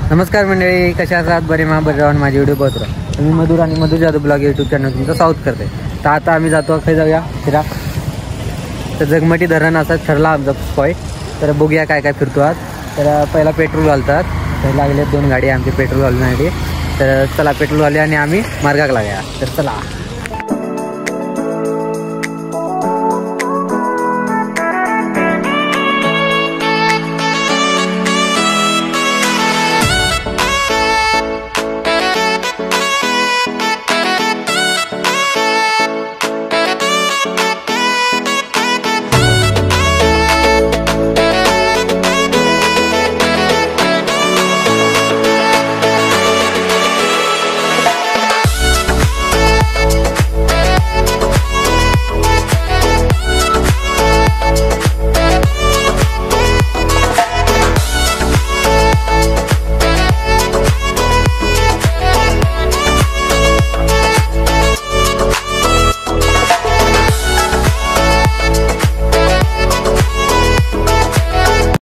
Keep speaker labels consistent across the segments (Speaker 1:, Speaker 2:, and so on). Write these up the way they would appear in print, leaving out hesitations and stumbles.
Speaker 1: नमस्कार मंडळी, कशा आहात? बरे बरे राहून माझे व्हिडिओ बघत राहा. मी मधुर आणि मधुर जाधव ब्लॉग यूट्यूब चॅनल तुमचं स्वागत करते. तर आता आम्ही जातो, खाली जाऊया फिरा. तर जगमटी धरण असा ठरला आमचा पॉईंट. तर बघूया काय काय फिरतो आज. तर पहिला पेट्रोल घालतात. तर लागले 2 गाडी आमची पेट्रोल घालण्यासाठी. तर चला पेट्रोल घालूया आणि आम्ही मार्गाक लागूया. तर चला.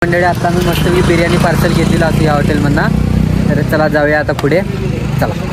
Speaker 1: मंडळी आता मी मस्तपैकी बिर्याणी पार्सल घेतलेलं असं या हॉटेलमधनं. तर चला जाऊया आता पुढे. चला.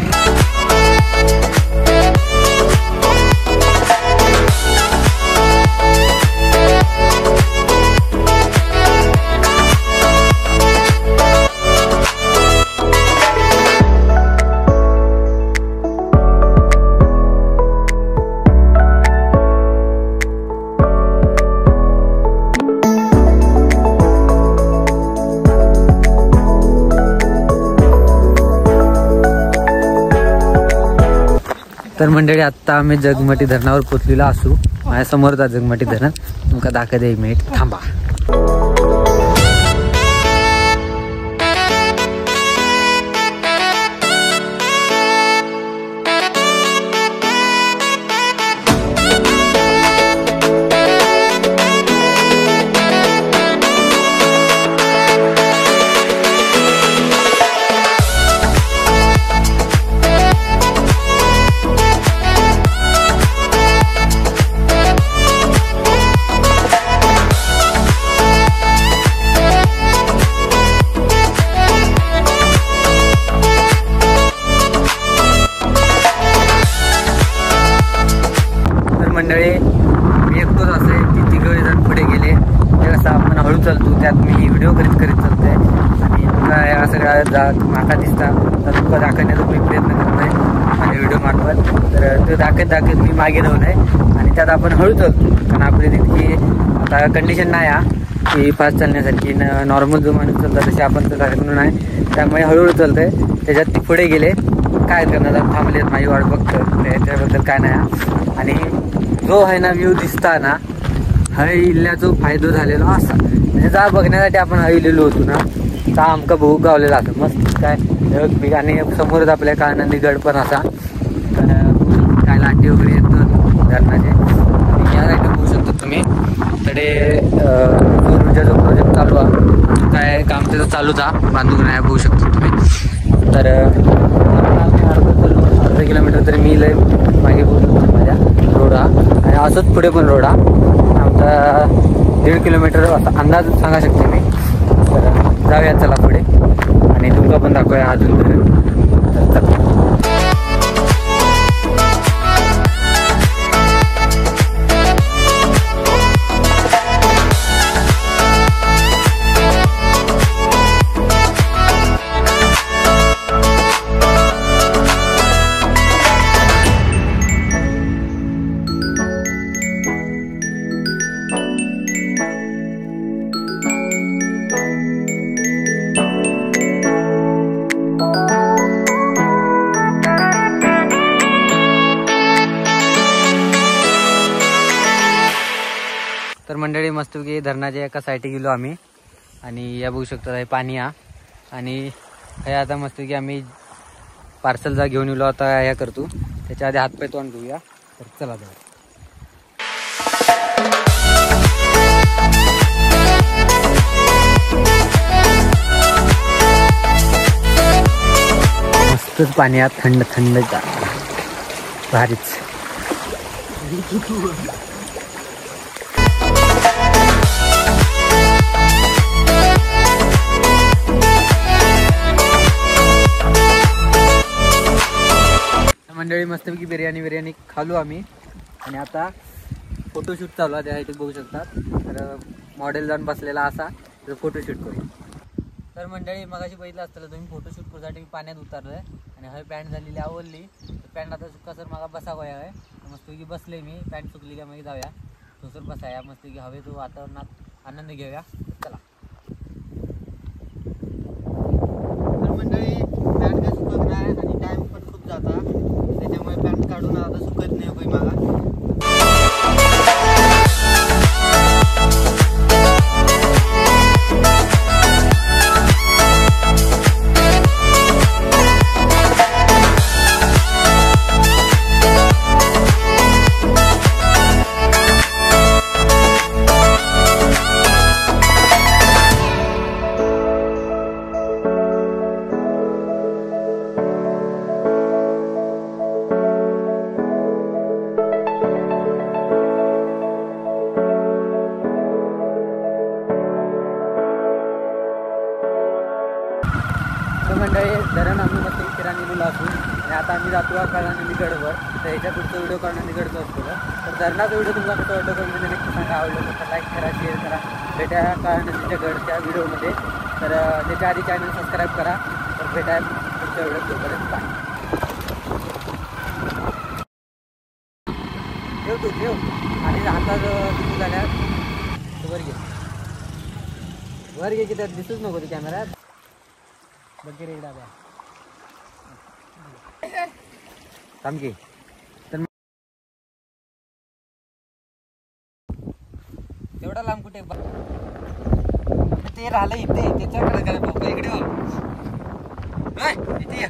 Speaker 1: तर मंडळी आत्ता आम्ही जगमटी धरणावर पोचलेलो असू. माझ्या समोरचा जगमटी धरण तुमका दाखवते. 1 मिनिट थांबा. मंडळी मी एकटोच असे की 3 जण पुढे गेले. ते कसं आपण हळू चालतो, त्यात मी व्हिडिओ करीत चालतोय आणि तुमका या सगळ्या माका दिसता तर तुमका दाखवण्याचा मी प्रयत्न करतोय आणि व्हिडिओ मार्फत. तर ते दाखवत मी मागे राहून आहे आणि त्यात आपण हळू चालतो. कारण आपली तितकी आता कंडिशन नाही की फास्ट चालण्यासारखी. नॉर्मल जो माणूस चालतात तसे आपण तर नाही, त्यामुळे हळूहळू चालतंय. त्याच्यात ते पुढे गेले. काय करणार, थांबलेत माझी वाट बघतं. त्याच्याबद्दल काय नाही. आणि जो आहे ना व्ह्यू दिसता ना, हळी इल्ल्याचा फायदा झालेला असा. म्हणजे जा बघण्यासाठी आपण हळीलेलो होतो ना, तर आमका बहु गावलेला असं मस्त काय ढग. आणि समोरच आपल्या कानंदी गड पण असा. तर काय लाटी वगैरे येतात धरणाचे. आणि या साईडला बघू शकता तुम्ही. तडे जो प्रोजेक्ट चालू आहे काय काम त्याचं चालूच आहे. बांधून नाही बघू शकता तुम्ही. तर अर्धा किलोमीटर तरी मी लय मागे बघू शकतो माझ्या रोड हा. आणि असंच पुढे पण रोड हा आमचा 1.5 किलोमीटर असा अंदाज सांगा शकते मी. तर जाऊया चला पुढे आणि तुमका पण दाखवूया अजून तर चला. तर मंडळी मस्तपैकी धरणाच्या एका साईडे गेलो आम्ही. आणि या बघू शकता हे पाणी हा. आणि हे आता मस्तपैकी आम्ही पार्सल जा घेऊन येलो आता ह्या करतो. त्याच्या आधी हातपाय तोंड धुऊया. तर चला जाऊ. मस्तच पाणी हा. थंड थंड भारीच. मंडळी मस्तपैकी बिर्याणी खालो आम्ही आणि आता फोटोशूट चालू आहे. त्या बघू शकतात. तर मॉडेल जाऊन बसलेला असा तर फोटोशूट करू. तर मंडळी मगाशी बघितलं असतं तुम्ही फोटोशूट करण्यासाठी मी पाण्यात उतरलोय आणि हवे पॅन्ट झालेली आवडली. पॅन्ट आता सुका सर मला बसावं आहे. मस्तपैकी बसले मी. पॅन्ट सुकली का मग जाऊया तो बसाया मस्तपैकी हवेचं वातावरणात आनंद घेऊया. चला. तर मंडळी पॅन्ट काय सुकत नाही आणि टाइम पण खूप जाता त्याच्यामुळे पॅन्ट काढून आता सुकत नाही होई मला. मंडळी धरण आम्ही मस्त फिरायला गेलो असून आणि आता आम्ही जातो कळणानदी गडवर. तर ह्याच्या पुढचा व्हिडिओ कळणानदी गडचा असतो. तर धरणाचा व्हिडिओ तुम्हाला कसा वाटतो कमेंटमध्ये नक्की सांगा. आवडलं तर लाईक करा, शेअर करा. भेटा कळणानदीच्या गडच्या व्हिडिओमध्ये. तर त्याच्या आधी चॅनल सबस्क्राईब करा. तर भेटा पुढच्या व्हिडिओ. तोपर्यंत बाय. ठेव तू ठेव आणि हातात किती झाल्या वर घे. वर घे की त्यात दिसूच नको ते कॅमेऱ्यात. बघे रे डाब्या थांब की. तर तेवढा लांब कुठे ते राहिलं इथे त्याच्याकडे करा. इकडे इथे या.